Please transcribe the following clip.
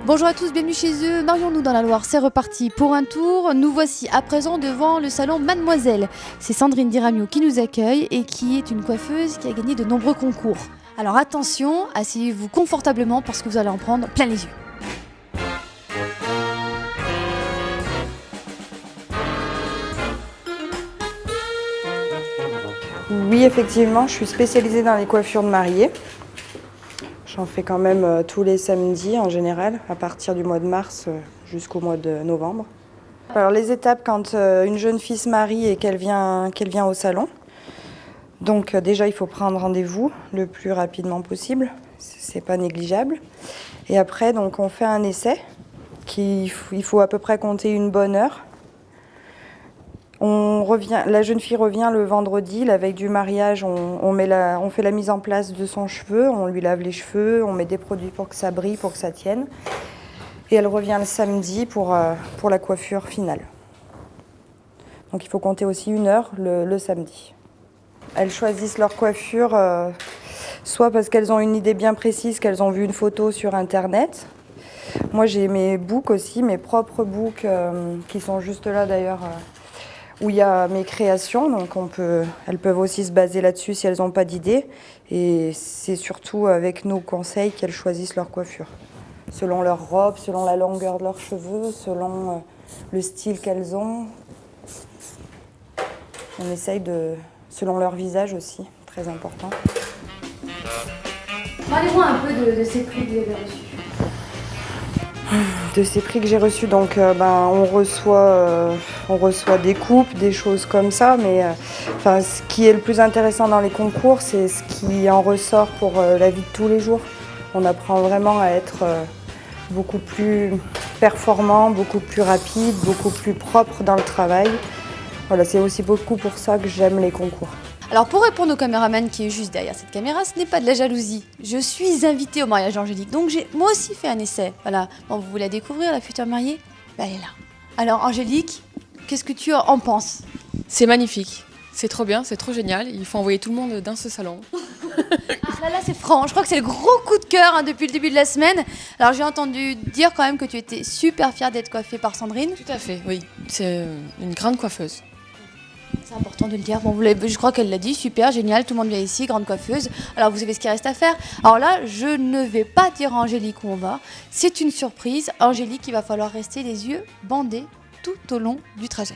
Bonjour à tous, bienvenue chez eux. Marions-nous dans la Loire, c'est reparti pour un tour. Nous voici à présent devant le salon Mademoiselle. C'est Sandrine Diramio qui nous accueille et qui est une coiffeuse qui a gagné de nombreux concours. Alors attention, asseyez-vous confortablement parce que vous allez en prendre plein les yeux. Oui, effectivement, je suis spécialisée dans les coiffures de mariés. J'en fais quand même tous les samedis en général, à partir du mois de mars jusqu'au mois de novembre. Alors les étapes quand une jeune fille se marie et qu'elle vient au salon. Donc déjà, il faut prendre rendez-vous le plus rapidement possible, c'est pas négligeable. Et après, donc, on fait un essai, il faut à peu près compter une bonne heure. La jeune fille revient le vendredi, la veille du mariage, on fait la mise en place de son cheveu, on lui lave les cheveux, on met des produits pour que ça brille, pour que ça tienne. Et elle revient le samedi pour la coiffure finale. Donc il faut compter aussi une heure le samedi. Elles choisissent leur coiffure soit parce qu'elles ont une idée bien précise, qu'elles ont vu une photo sur internet. Moi j'ai mes books aussi, mes propres books qui sont juste là d'ailleurs. Où il y a mes créations, donc elles peuvent aussi se baser là-dessus si elles n'ont pas d'idée. Et c'est surtout avec nos conseils qu'elles choisissent leur coiffure. Selon leur robe, selon la longueur de leurs cheveux, selon le style qu'elles ont. On essaye selon leur visage aussi, très important. Parlez-moi un peu de ces prix que vous avez reçus. De ces prix que j'ai reçus, donc on reçoit des coupes, des choses comme ça, mais ce qui est le plus intéressant dans les concours, c'est ce qui en ressort pour la vie de tous les jours. On apprend vraiment à être beaucoup plus performant, beaucoup plus rapide, beaucoup plus propre dans le travail. Voilà, c'est aussi beaucoup pour ça que j'aime les concours. Alors pour répondre au caméraman qui est juste derrière cette caméra, ce n'est pas de la jalousie. Je suis invitée au mariage d'Angélique, donc j'ai moi aussi fait un essai. Voilà, bon, vous voulez la découvrir, la future mariée ? Ben, elle est là. Alors Angélique, qu'est-ce que tu en penses ? C'est magnifique, c'est trop bien, c'est trop génial. Il faut envoyer tout le monde dans ce salon. Ah là c'est franc, je crois que c'est le gros coup de cœur depuis le début de la semaine. Alors j'ai entendu dire quand même que tu étais super fière d'être coiffée par Sandrine. Tout à fait, oui. C'est une grande coiffeuse. C'est important de le dire. Bon, je crois qu'elle l'a dit, super, génial, tout le monde vient ici, grande coiffeuse. Alors vous savez ce qu'il reste à faire. Alors là, je ne vais pas dire à Angélique où on va. C'est une surprise. Angélique, il va falloir rester les yeux bandés tout au long du trajet.